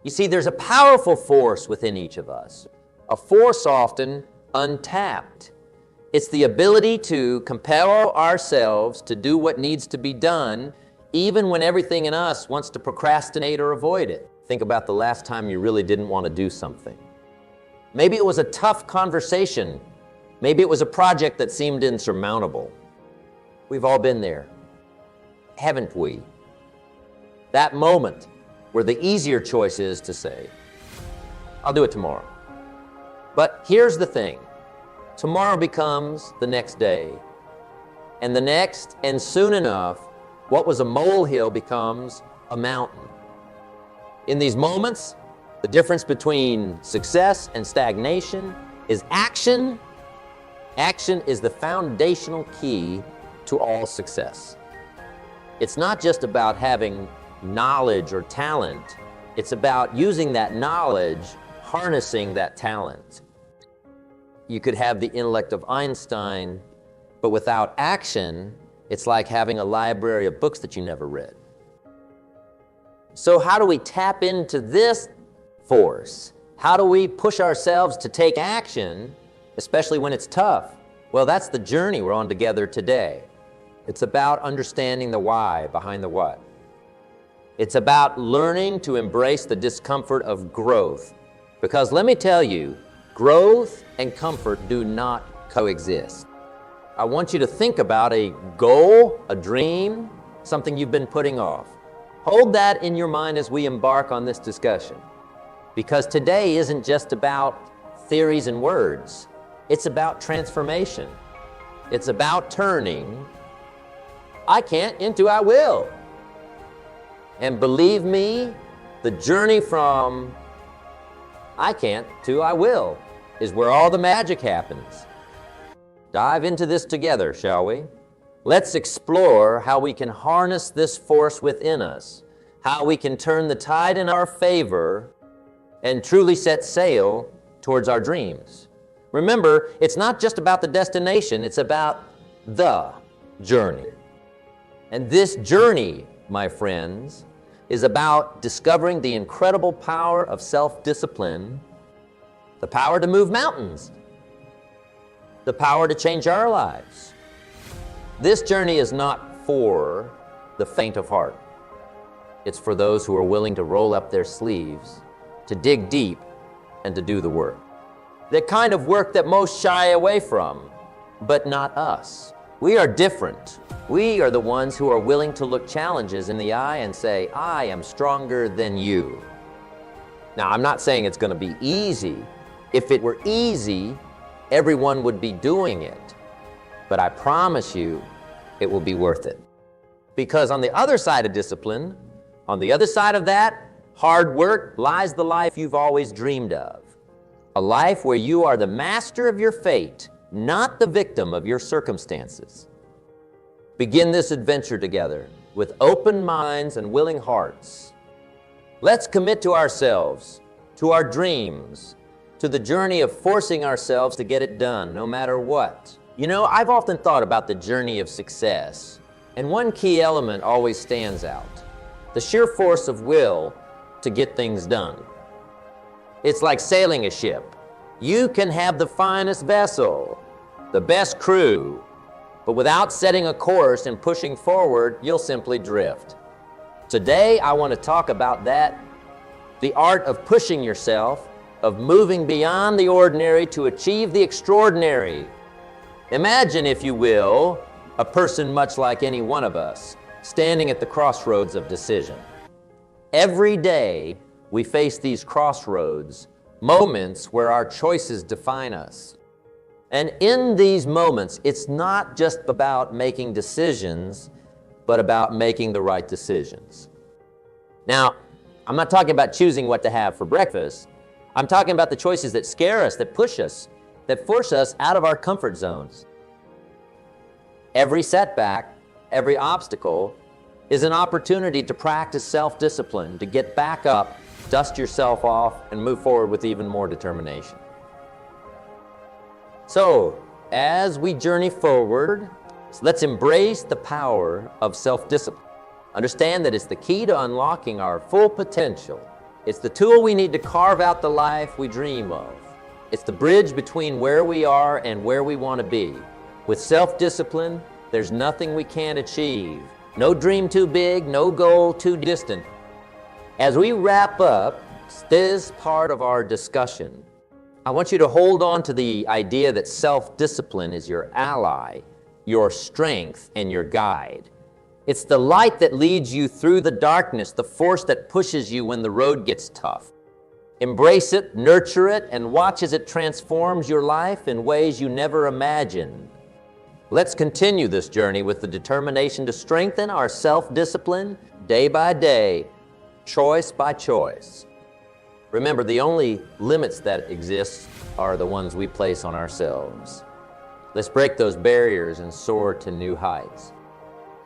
You see, there's a powerful force within each of us, a force often untapped. It's the ability to compel ourselves to do what needs to be done, even when everything in us wants to procrastinate or avoid it. Think about the last time you really didn't want to do something. Maybe it was a tough conversation. Maybe it was a project that seemed insurmountable. We've all been there, haven't we? That moment where the easier choice is to say, I'll do it tomorrow. But here's the thing. Tomorrow becomes the next day, and the next, and soon enough, what was a molehill becomes a mountain. In these moments, the difference between success and stagnation is action. Action is the foundational key to all success. It's not just about having knowledge or talent. It's about using that knowledge, harnessing that talent. You could have the intellect of Einstein, but without action, it's like having a library of books that you never read. So how do we tap into this force? How do we push ourselves to take action, especially when it's tough? Well, that's the journey we're on together today. It's about understanding the why behind the what. It's about learning to embrace the discomfort of growth. Because let me tell you, growth and comfort do not coexist. I want you to think about a goal, a dream, something you've been putting off. Hold that in your mind as we embark on this discussion. Because today isn't just about theories and words. It's about transformation. It's about turning I can't into I will. And believe me, the journey from I can't to I will is where all the magic happens. Dive into this together, shall we? Let's explore how we can harness this force within us, how we can turn the tide in our favor and truly set sail towards our dreams. Remember, it's not just about the destination, it's about the journey. And this journey, my friends, is about discovering the incredible power of self-discipline, the power to move mountains, the power to change our lives. This journey is not for the faint of heart. It's for those who are willing to roll up their sleeves, to dig deep, and to do the work. The kind of work that most shy away from, but not us. We are different. We are the ones who are willing to look challenges in the eye and say, I am stronger than you. Now, I'm not saying it's going to be easy. If it were easy, everyone would be doing it. But I promise you, it will be worth it. Because on the other side of discipline, on the other side of that, hard work, lies the life you've always dreamed of. A life where you are the master of your fate, not the victim of your circumstances. Begin this adventure together with open minds and willing hearts. Let's commit to ourselves, to our dreams, to the journey of forcing ourselves to get it done, no matter what. You know, I've often thought about the journey of success, and one key element always stands out: the sheer force of will to get things done. It's like sailing a ship. You can have the finest vessel, the best crew, but without setting a course and pushing forward, you'll simply drift. Today, I want to talk about that, the art of pushing yourself, of moving beyond the ordinary to achieve the extraordinary. Imagine, if you will, a person much like any one of us, standing at the crossroads of decision. Every day, we face these crossroads, moments where our choices define us. And in these moments, it's not just about making decisions, but about making the right decisions. Now, I'm not talking about choosing what to have for breakfast. I'm talking about the choices that scare us, that push us, that force us out of our comfort zones. Every setback, every obstacle is an opportunity to practice self-discipline, to get back up, dust yourself off, and move forward with even more determination. So, as we journey forward, let's embrace the power of self-discipline. Understand that it's the key to unlocking our full potential, It's the tool we need to carve out the life we dream of. It's the bridge between where we are and where we want to be. With self-discipline, there's nothing we can't achieve. No dream too big, no goal too distant. As we wrap up this part of our discussion, I want you to hold on to the idea that self-discipline is your ally, your strength, and your guide. It's the light that leads you through the darkness, the force that pushes you when the road gets tough. Embrace it, nurture it, and watch as it transforms your life in ways you never imagined. Let's continue this journey with the determination to strengthen our self-discipline day by day, choice by choice. Remember, the only limits that exist are the ones we place on ourselves. Let's break those barriers and soar to new heights.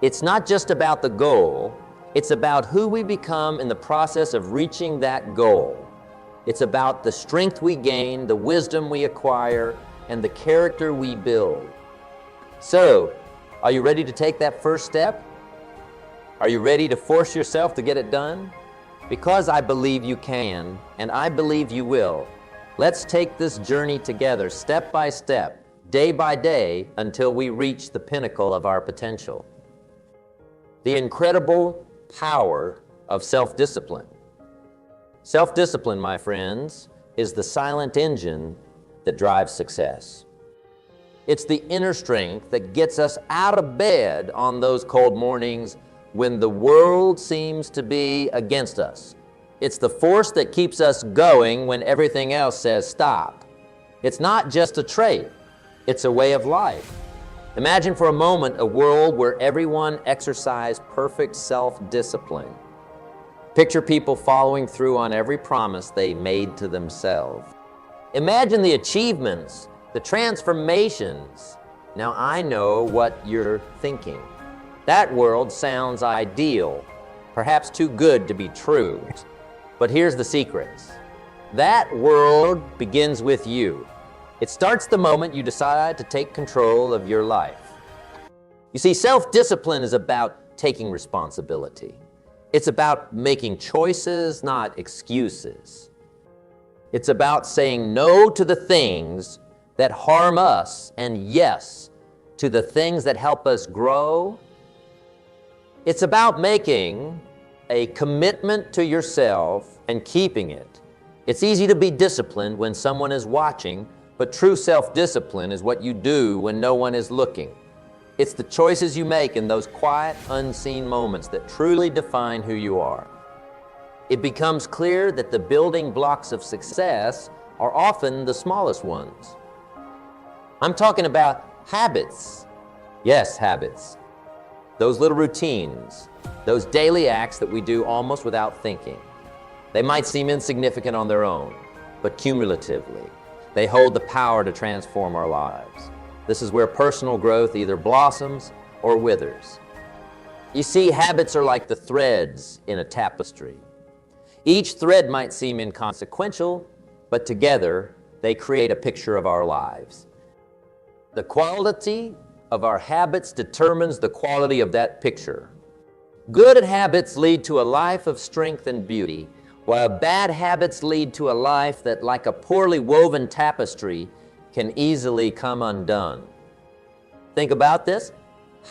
It's not just about the goal, it's about who we become in the process of reaching that goal. It's about the strength we gain, the wisdom we acquire, and the character we build. So, are you ready to take that first step? Are you ready to force yourself to get it done? Because I believe you can, and I believe you will. Let's take this journey together, step by step, day by day, until we reach the pinnacle of our potential. The incredible power of self-discipline. Self-discipline, my friends, is the silent engine that drives success. It's the inner strength that gets us out of bed on those cold mornings when the world seems to be against us. It's the force that keeps us going when everything else says stop. It's not just a trait, it's a way of life. Imagine for a moment a world where everyone exercised perfect self-discipline. Picture people following through on every promise they made to themselves. Imagine the achievements, the transformations. Now I know what you're thinking. That world sounds ideal, perhaps too good to be true. But here's the secrets. That world begins with you. It starts the moment you decide to take control of your life. You see, self-discipline is about taking responsibility. It's about making choices, not excuses. It's about saying no to the things that harm us and yes to the things that help us grow. It's about making a commitment to yourself and keeping it. It's easy to be disciplined when someone is watching, but true self-discipline is what you do when no one is looking. It's the choices you make in those quiet, unseen moments that truly define who you are. It becomes clear that the building blocks of success are often the smallest ones. I'm talking about habits. Yes, habits. Those little routines, those daily acts that we do almost without thinking. They might seem insignificant on their own, but cumulatively, they hold the power to transform our lives. This is where personal growth either blossoms or withers. You see, habits are like the threads in a tapestry. Each thread might seem inconsequential, but together they create a picture of our lives. The quality of our habits determines the quality of that picture. Good habits lead to a life of strength and beauty, while bad habits lead to a life that, like a poorly woven tapestry, can easily come undone. Think about this.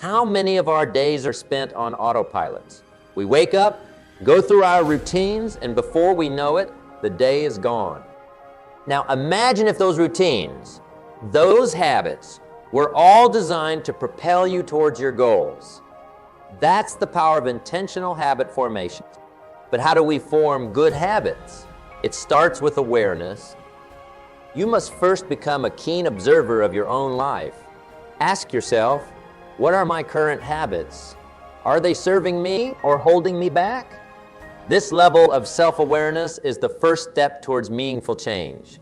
How many of our days are spent on autopilots? We wake up, go through our routines, and before we know it, the day is gone. Now imagine if those routines, those habits, were all designed to propel you towards your goals. That's the power of intentional habit formation. But how do we form good habits? It starts with awareness. You must first become a keen observer of your own life. Ask yourself, what are my current habits? Are they serving me or holding me back? This level of self-awareness is the first step towards meaningful change.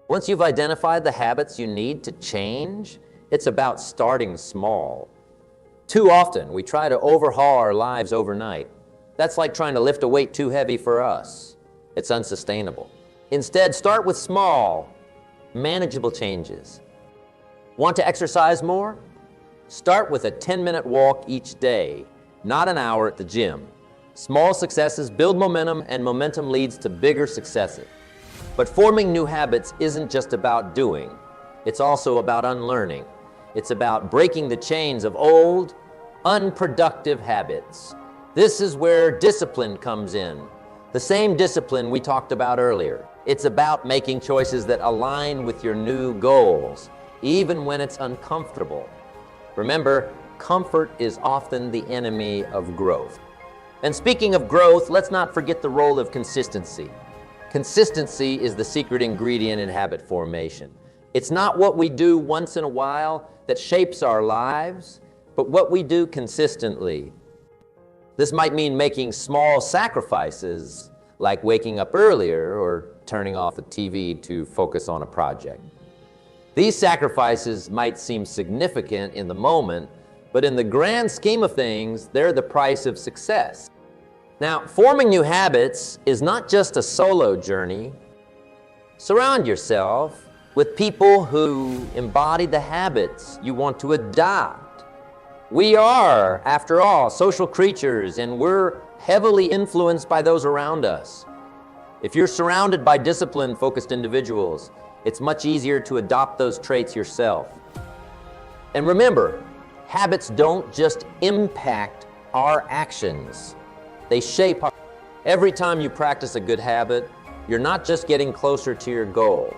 Once you've identified the habits you need to change, it's about starting small. Too often, we try to overhaul our lives overnight. That's like trying to lift a weight too heavy for us. It's unsustainable. Instead, start with small, manageable changes. Want to exercise more? Start with a 10-minute walk each day, not an hour at the gym. Small successes build momentum, and momentum leads to bigger successes. But forming new habits isn't just about doing. It's also about unlearning. It's about breaking the chains of old, unproductive habits. This is where discipline comes in. The same discipline we talked about earlier. It's about making choices that align with your new goals, even when it's uncomfortable. Remember, comfort is often the enemy of growth. And speaking of growth, let's not forget the role of consistency. Consistency is the secret ingredient in habit formation. It's not what we do once in a while that shapes our lives, but what we do consistently. This might mean making small sacrifices, like waking up earlier or turning off the TV to focus on a project. These sacrifices might seem significant in the moment, but in the grand scheme of things, they're the price of success. Now, forming new habits is not just a solo journey. Surround yourself with people who embody the habits you want to adopt. We are, after all, social creatures, and we're heavily influenced by those around us. If you're surrounded by discipline-focused individuals, it's much easier to adopt those traits yourself. And remember, habits don't just impact our actions. They shape our... Every time you practice a good habit, you're not just getting closer to your goal.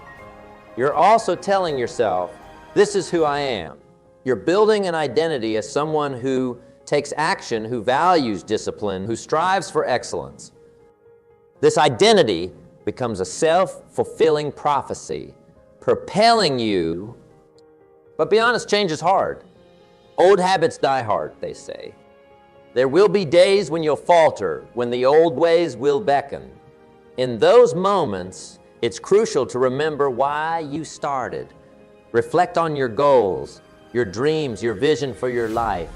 You're also telling yourself, this is who I am. You're building an identity as someone who takes action, who values discipline, who strives for excellence. This identity becomes a self-fulfilling prophecy, propelling you. But be honest, change is hard. Old habits die hard, they say. There will be days when you'll falter, when the old ways will beckon. In those moments, it's crucial to remember why you started. Reflect on your goals, your dreams, your vision for your life.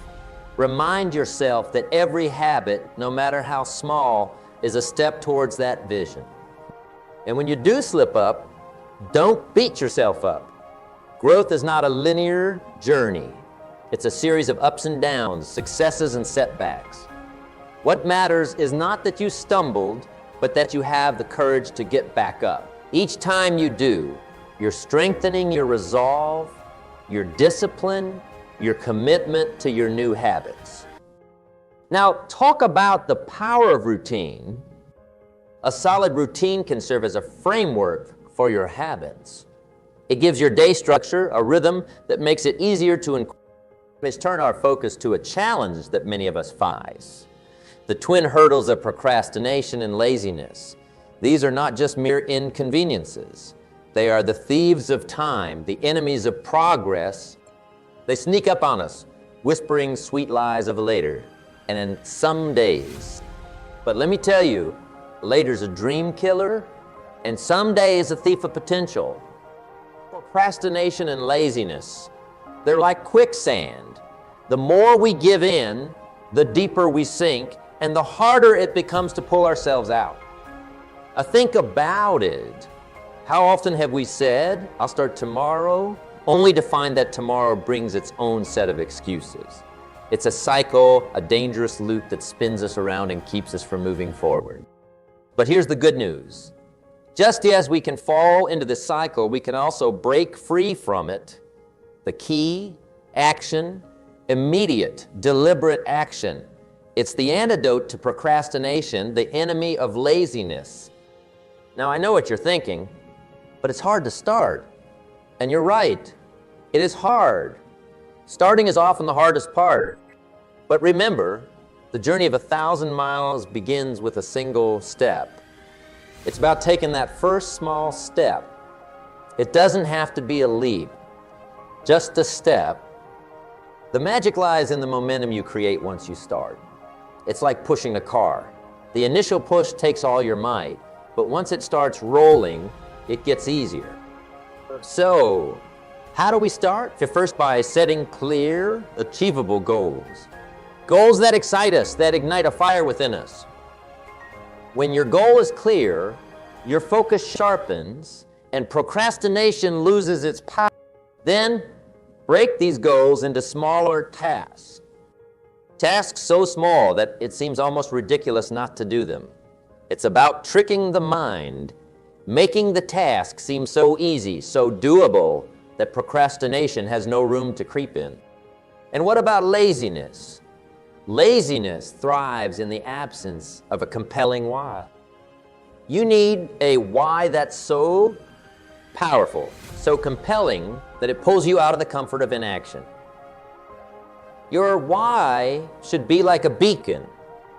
Remind yourself that every habit, no matter how small, is a step towards that vision. And when you do slip up, don't beat yourself up. Growth is not a linear journey. It's a series of ups and downs, successes and setbacks. What matters is not that you stumbled, but that you have the courage to get back up. Each time you do, you're strengthening your resolve, your discipline, your commitment to your new habits. Now, talk about the power of routine. A solid routine can serve as a framework for your habits. It gives your day structure, a rhythm that makes it easier to Let's turn our focus to a challenge that many of us face. The twin hurdles of procrastination and laziness. These are not just mere inconveniences. They are the thieves of time, the enemies of progress. They sneak up on us, whispering sweet lies of later, and in some days. But let me tell you, later's a dream killer, and someday is a thief of potential. Procrastination and laziness, they're like quicksand. The more we give in, the deeper we sink, and the harder it becomes to pull ourselves out. Think about it. How often have we said, I'll start tomorrow, only to find that tomorrow brings its own set of excuses? It's a cycle, a dangerous loop that spins us around and keeps us from moving forward. But here's the good news. Just as we can fall into this cycle, we can also break free from it. The key, action, immediate, deliberate action. It's the antidote to procrastination, the enemy of laziness. Now, I know what you're thinking, but it's hard to start. And you're right, it is hard. Starting is often the hardest part. But remember, the journey of 1,000 miles begins with a single step. It's about taking that first small step. It doesn't have to be a leap, just a step. The magic lies in the momentum you create once you start. It's like pushing a car. The initial push takes all your might, but once it starts rolling, it gets easier. So, how do we start? First, by setting clear, achievable goals. Goals that excite us, that ignite a fire within us. When your goal is clear, your focus sharpens, and procrastination loses its power. Then, break these goals into smaller tasks. Tasks so small that it seems almost ridiculous not to do them. It's about tricking the mind, making the task seem so easy, so doable, that procrastination has no room to creep in. And what about laziness? Laziness thrives in the absence of a compelling why. You need a why that's so powerful, so compelling, that it pulls you out of the comfort of inaction. Your why should be like a beacon,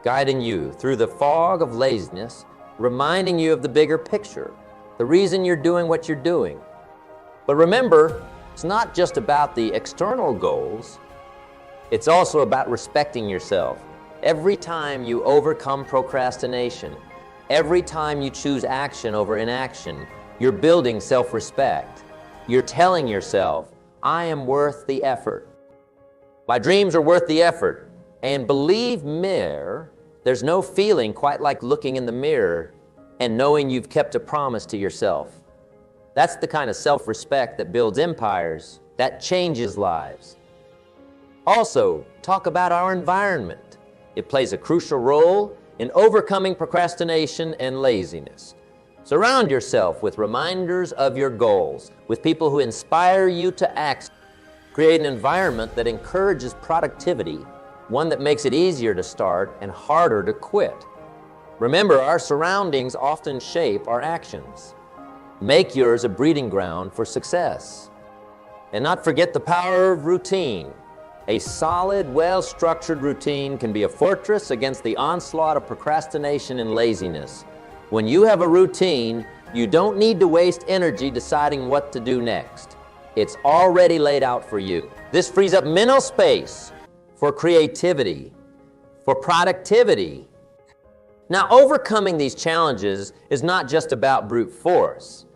guiding you through the fog of laziness, reminding you of the bigger picture, the reason you're doing what you're doing. But remember, it's not just about the external goals, it's also about respecting yourself. Every time you overcome procrastination, every time you choose action over inaction, you're building self-respect. You're telling yourself, I am worth the effort. My dreams are worth the effort. And believe me, there's no feeling quite like looking in the mirror and knowing you've kept a promise to yourself. That's the kind of self-respect that builds empires, that changes lives. Also, talk about our environment. It plays a crucial role in overcoming procrastination and laziness. Surround yourself with reminders of your goals, with people who inspire you to act. Create an environment that encourages productivity, one that makes it easier to start and harder to quit. Remember, our surroundings often shape our actions. Make yours a breeding ground for success. And not forget the power of routine. A solid, well-structured routine can be a fortress against the onslaught of procrastination and laziness. When you have a routine, you don't need to waste energy deciding what to do next. It's already laid out for you. This frees up mental space for creativity, for productivity. Now, overcoming these challenges is not just about brute force.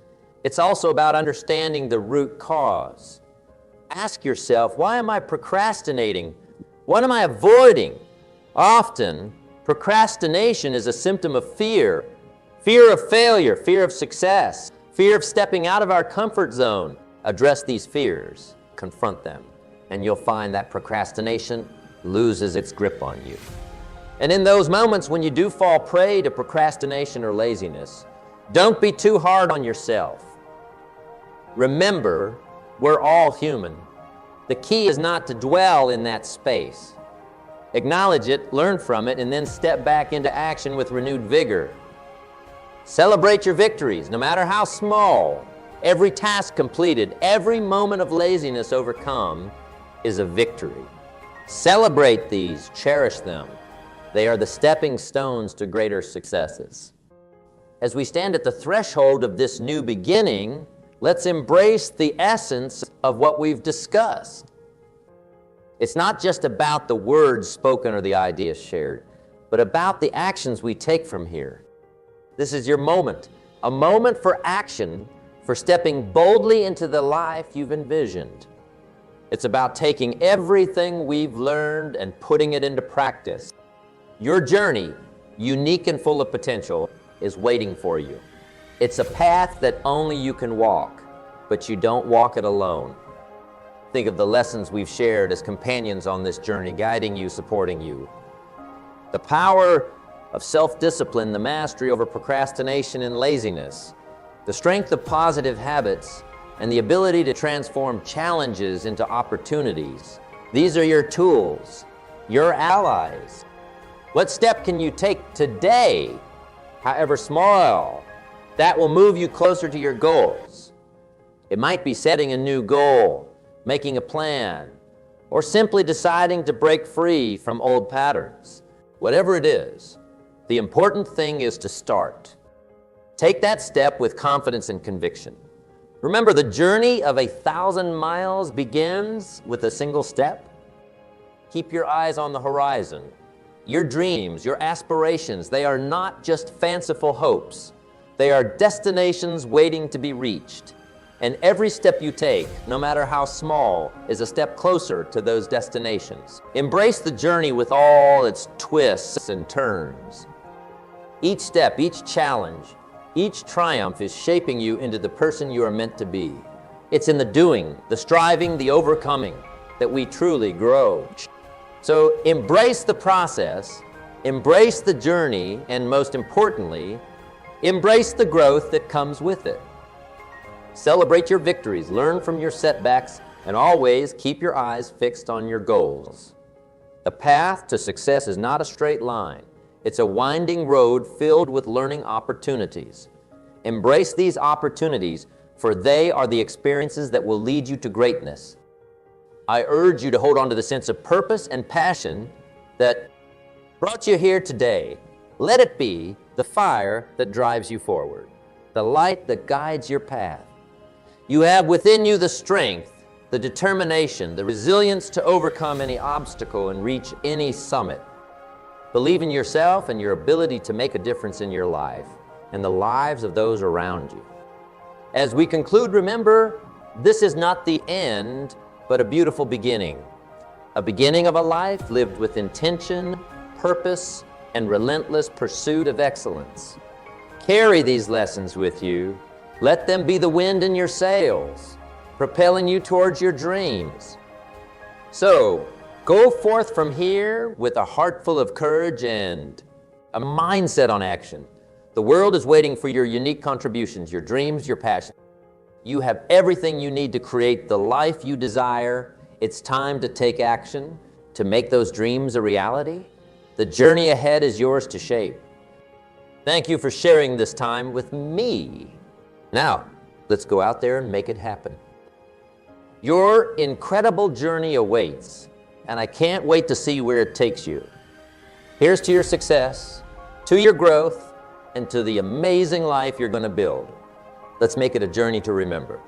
It's also about understanding the root cause. Ask yourself, why am I procrastinating? What am I avoiding? Often, procrastination is a symptom of fear. Fear of failure, fear of success, fear of stepping out of our comfort zone. Address these fears, confront them, and you'll find that procrastination loses its grip on you. And in those moments when you do fall prey to procrastination or laziness, don't be too hard on yourself. Remember, we're all human. The key is not to dwell in that space. Acknowledge it, learn from it, and then step back into action with renewed vigor. Celebrate your victories, no matter how small. Every task completed, every moment of laziness overcome is a victory. Celebrate these, cherish them. They are the stepping stones to greater successes. As we stand at the threshold of this new beginning, let's embrace the essence of what we've discussed. It's not just about the words spoken or the ideas shared, but about the actions we take from here. This is your moment, a moment for action, for stepping boldly into the life you've envisioned. It's about taking everything we've learned and putting it into practice. Your journey, unique and full of potential, is waiting for you. It's a path that only you can walk, but you don't walk it alone. Think of the lessons we've shared as companions on this journey, guiding you, supporting you. The power of self-discipline, the mastery over procrastination and laziness, the strength of positive habits, and the ability to transform challenges into opportunities. These are your tools, your allies. What step can you take today, however small, that will move you closer to your goals? It might be setting a new goal, making a plan, or simply deciding to break free from old patterns. Whatever it is, the important thing is to start. Take that step with confidence and conviction. Remember, the journey of 1,000 miles begins with a single step. Keep your eyes on the horizon. Your dreams, your aspirations, they are not just fanciful hopes. They are destinations waiting to be reached. And every step you take, no matter how small, is a step closer to those destinations. Embrace the journey with all its twists and turns. Each step, each challenge, each triumph is shaping you into the person you are meant to be. It's in the doing, the striving, the overcoming that we truly grow. So embrace the process, embrace the journey, and most importantly, embrace the growth that comes with it. Celebrate your victories, learn from your setbacks, and always keep your eyes fixed on your goals. The path to success is not a straight line. It's a winding road filled with learning opportunities. Embrace these opportunities, for they are the experiences that will lead you to greatness. I urge you to hold on to the sense of purpose and passion that brought you here today. Let it be the fire that drives you forward, the light that guides your path. You have within you the strength, the determination, the resilience to overcome any obstacle and reach any summit. Believe in yourself and your ability to make a difference in your life and the lives of those around you. As we conclude, remember, this is not the end, but a beautiful beginning. A beginning of a life lived with intention, purpose, and relentless pursuit of excellence. Carry these lessons with you. Let them be the wind in your sails, propelling you towards your dreams. So, go forth from here with a heart full of courage and a mindset on action. The world is waiting for your unique contributions, your dreams, your passion. You have everything you need to create the life you desire. It's time to take action, to make those dreams a reality. The journey ahead is yours to shape. Thank you for sharing this time with me. Now, let's go out there and make it happen. Your incredible journey awaits, and I can't wait to see where it takes you. Here's to your success, to your growth, and to the amazing life you're going to build. Let's make it a journey to remember.